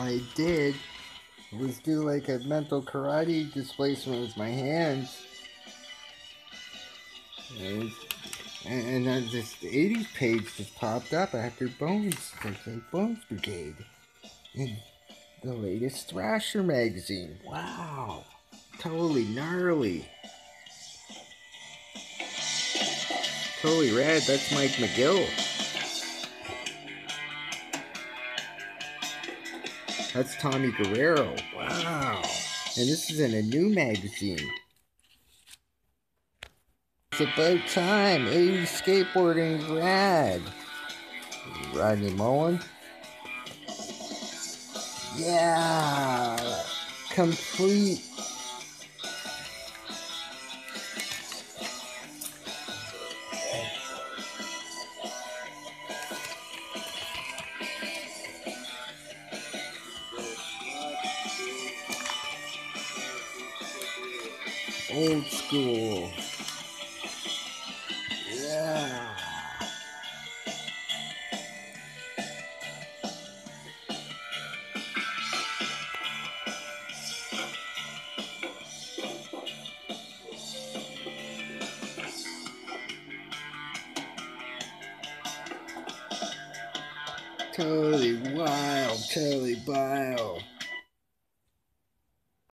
I did was do like a mental karate displacement with my hands. And then this 80s page just popped up after Bones, like Bones Brigade. And the latest Thrasher magazine. Wow. Totally gnarly. Totally rad. That's Mike McGill. That's Tommy Guerrero. Wow. And this is in a new magazine. It's about time. 80s skateboarding is rad. Rodney Mullen. Yeah. Complete. Old school. Yeah. Totally wild, totally wild.